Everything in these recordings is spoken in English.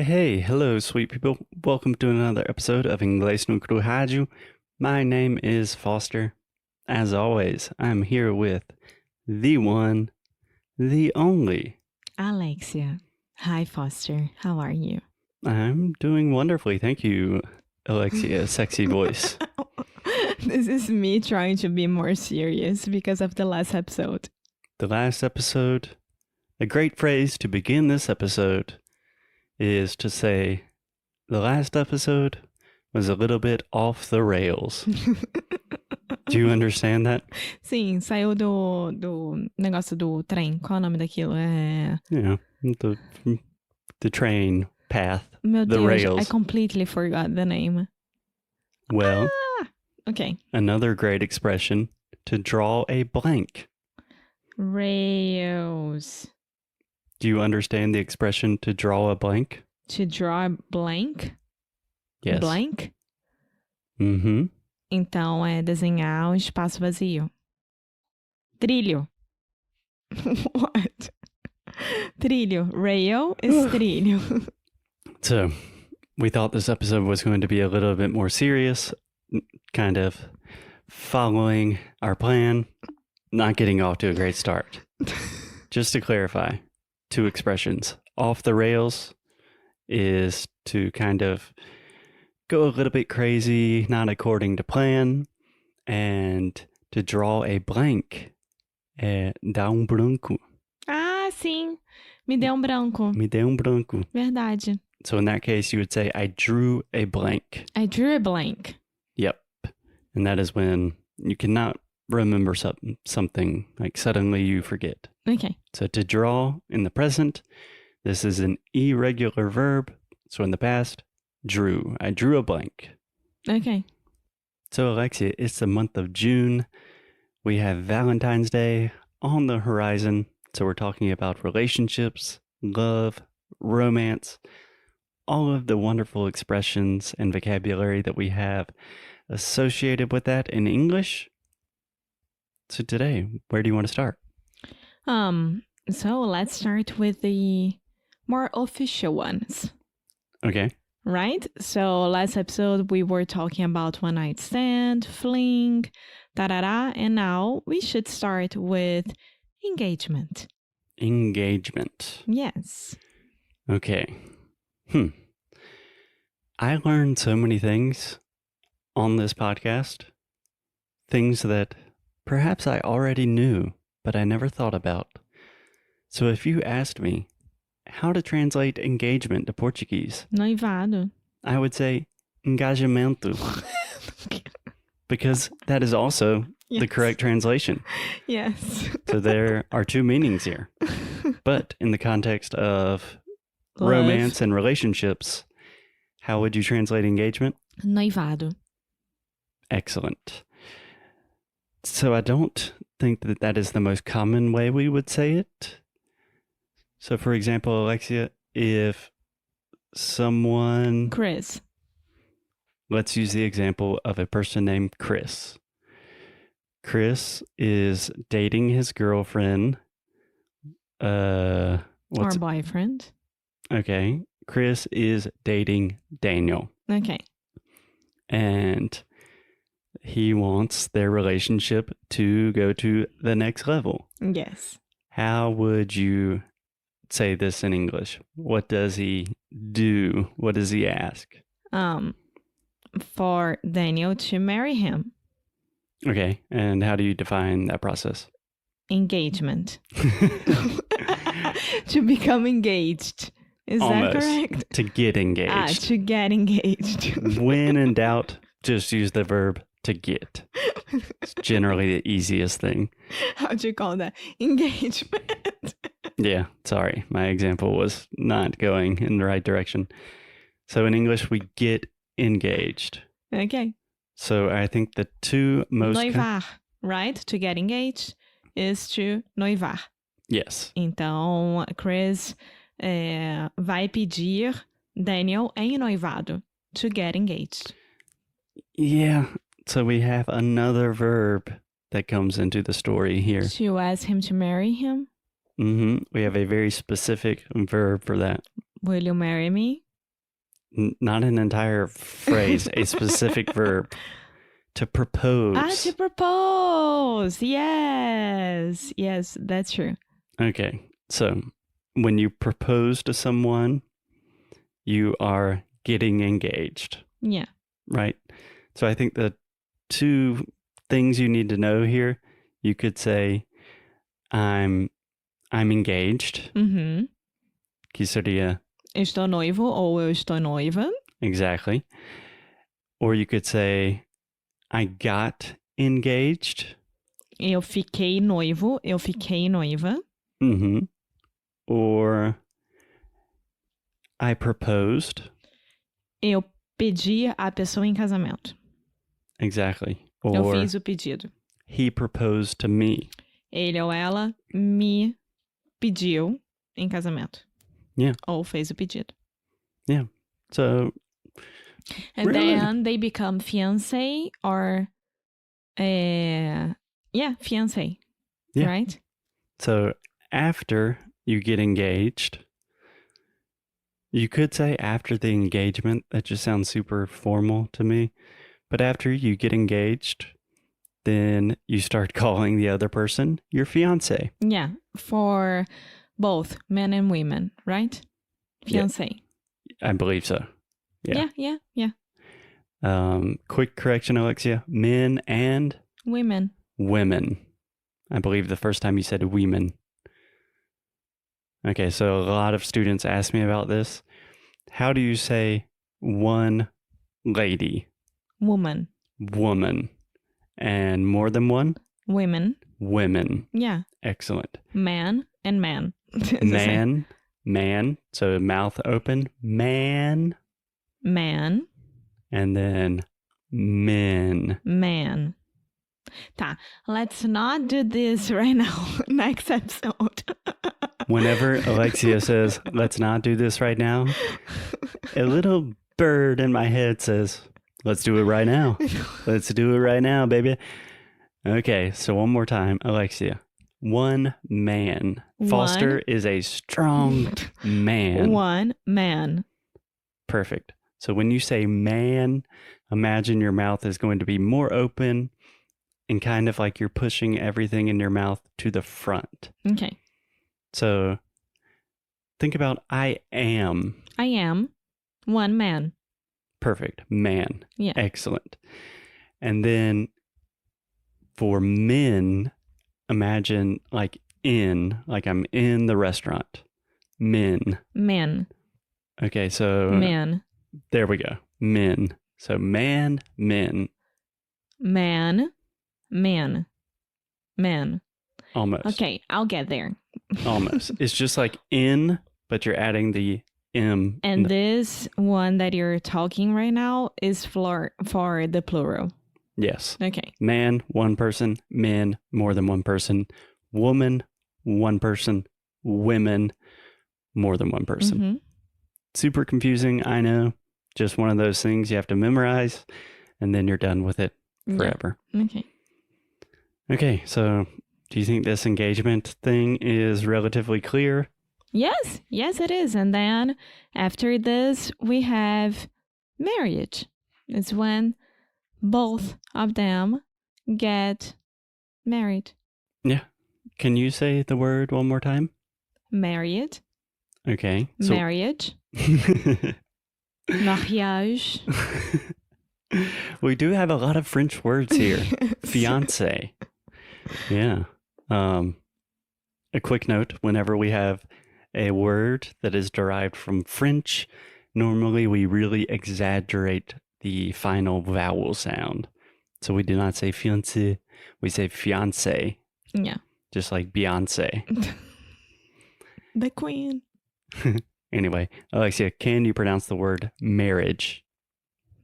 Hey, hello, sweet people. Welcome to another episode of Inglês no Rádio. My name is Foster. As always, I'm here with the one, the only. Alexia. Hi, Foster. How are you? I'm doing wonderfully. Thank you, Alexia, sexy voice. This is me trying to be more serious because of the last episode. The last episode, a great phrase to begin this episode is to say, the last episode was a little bit off the rails. Do you understand that? Sim, saiu do negócio do trem. Qual é o nome daquilo? Yeah, the train path, Meu the Deus, rails. I completely forgot the name. Well, Okay. another great expression, to draw a blank. Rails. Do you understand the expression to draw a blank? To draw a blank? Yes. Blank? Mm-hmm. Então é desenhar um espaço vazio. Trilho. What? Trilho. Rail is trilho. So, we thought this episode was going to be a little bit more serious, kind of following our plan, not getting off to a great start. Just to clarify, two expressions. Off the rails is to kind of go a little bit crazy, not according to plan, and to draw a blank, dar branco. Ah, sim. Me deu branco. Me deu branco. Verdade. So in that case, you would say, I drew a blank. I drew a blank. Yep. And that is when you cannot remember something, like suddenly you forget. Okay. So to draw in the present, this is an irregular verb. So in the past, drew. I drew a blank. Okay. So Alexia, it's the month of June. We have Valentine's Day on the horizon. So we're talking about relationships, love, romance, all of the wonderful expressions and vocabulary that we have associated with that in English. So today, where do you want to start? So let's start with the more official ones. Okay. Right? So last episode we were talking about one night stand, fling, da-da-da, and now we should start with engagement. Engagement. Yes. Okay. I learned so many things on this podcast. Things that perhaps I already knew, but I never thought about. So if you asked me how to translate engagement to Portuguese, Noivado. I would say engajamento, because that is also the Yes. correct translation. Yes. So there are two meanings here. But in the context of Love. romance and relationships, how would you translate engagement? Noivado. Excellent. So I don't think that that is the most common way we would say it. So for example, Alexia, if someone... Chris. Let's use the example of a person named Chris. Chris is dating his girlfriend. Or boyfriend. Okay. Chris is dating Daniel. Okay. And he wants their relationship to go to the next level. Yes. How would you say this in English? What does he do? What does he ask? For Daniel to marry him. Okay. And how do you define that process? Engagement. To become engaged. Is Almost. that correct? To get engaged. To get engaged. When in doubt, just use the verb to get. It's generally the easiest thing. How do you call that? Engagement. Yeah, sorry. My example was not going in the right direction. So in English, we get engaged. Okay. So I think the two most... Noivar, right? To get engaged is to noivar. Yes. Então, Chris vai pedir Daniel em noivado. To get engaged. Yeah. So we have another verb that comes into the story here. To ask him to marry him. We have a very specific verb for that. Will you marry me? Not an entire phrase, a specific verb. To propose. To propose. Yes. Yes, that's true. Okay. So when you propose to someone, you are getting engaged. Yeah. Right? So I think the two things you need to know here, you could say, I'm engaged. Uhum. Que seria... Estou noivo ou eu estou noiva. Exactly. Or you could say, I got engaged. Eu fiquei noivo, eu fiquei noiva. Mm-hmm. Or I proposed. Eu pedi a pessoa em casamento. Exactly. Eu Or fiz o pedido. he proposed to me. Ele ou ela me pediu em casamento. Yeah. Ou fez o pedido. Yeah. So... And really? then they become fiancé or... fiancé. Yeah. Right? So after you get engaged, you could say after the engagement. That just sounds super formal to me. But after you get engaged, then you start calling the other person your fiancé. Yeah, for both men and women, right? Fiancé. I believe so. Yeah. Yeah. Quick correction, Alexia. Men and Women. women. I believe the first time you said women. Okay, so a lot of students ask me about this. How do you say one lady? Woman. Woman. And more than one? Women. Women. Yeah. Excellent. Man and man. It's the same. Man. So mouth open. Man. Man. And then men. Man. Tá, let's not do this right now. Next episode. Whenever Alexia says, let's not do this right now, a little bird in my head says, let's do it right now. Let's do it right now, baby. Okay, so one more time, Alexia. One man. Foster is a strong man. One man. Perfect. So when you say man, imagine your mouth is going to be more open and kind of like you're pushing everything in your mouth to the front. Okay. So think about I am. I am one man. Perfect. Man. Yeah. Excellent. And then for men, imagine like I'm in the restaurant. Men. Men. Okay, so Man. there we go. Men. So man, men. Man. Man. Man. Almost. Okay, I'll get there. Almost. It's just like in, but you're adding the M. And this one that you're talking right now is for the plural. Yes. Okay. Man, one person. Men, more than one person. Woman, one person. Women, more than one person. Mm-hmm. Super confusing, I know. Just one of those things you have to memorize, and then you're done with it forever. Yeah. Okay. Okay, so do you think this engagement thing is relatively clear? Yes, it is. And then after this, we have marriage. It's when both of them get married. Yeah. Can you say the word one more time? Married. Okay. So... Marriage. Mariage. We do have a lot of French words here. Fiancé. Yeah. A quick note, whenever we have a word that is derived from French, normally we really exaggerate the final vowel sound. So we do not say fiancé, we say fiancé. Yeah. Just like Beyonce. The queen. Anyway, Alexia, can you pronounce the word marriage?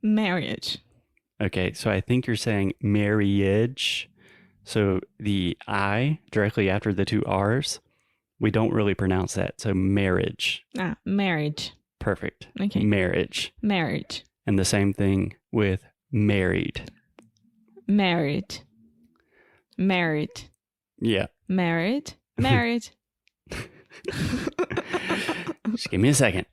Marriage. Okay, so I think you're saying marriage. So the I directly after the two R's, we don't really pronounce that. So marriage. Marriage. Perfect. Okay. Marriage. Marriage. And the same thing with married. Married. Married. Yeah. Married. Married. Just give me a second.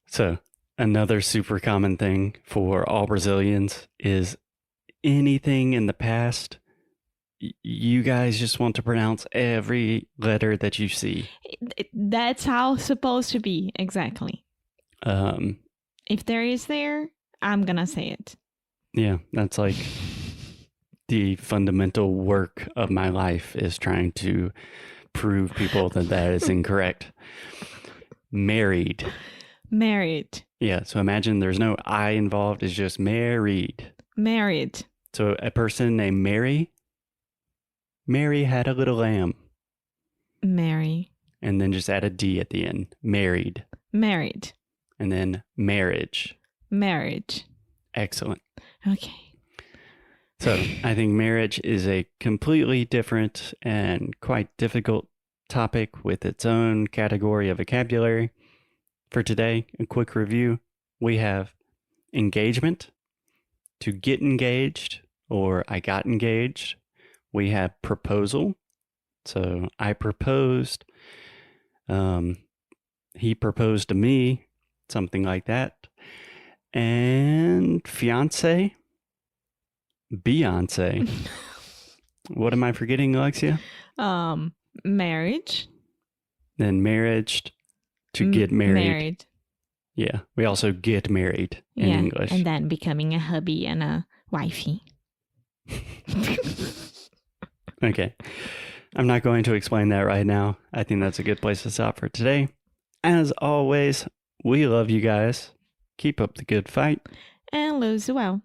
So, another super common thing for all Brazilians is anything in the past. You guys just want to pronounce every letter that you see. That's how it's supposed to be, exactly. If there is there, I'm gonna say it. Yeah, that's like the fundamental work of my life is trying to prove people that is incorrect. Married. Married. Yeah, so imagine there's no I involved, it's just married. Married. So a person named Mary had a little lamb. Mary. And then just add a D at the end. Married. Married. And then marriage. Marriage. Excellent. Okay. So I think marriage is a completely different and quite difficult topic with its own category of vocabulary. For today, a quick review. We have engagement, to get engaged, or I got engaged. We have proposal. So I proposed. He proposed to me, something like that. And fiance, Beyonce. What am I forgetting, Alexia? Marriage. Then marriage, to get married. Married. Yeah, we also get married in English. And then becoming a hubby and a wifey. Okay. I'm not going to explain that right now. I think that's a good place to stop for today. As always, we love you guys. Keep up the good fight. And lose well.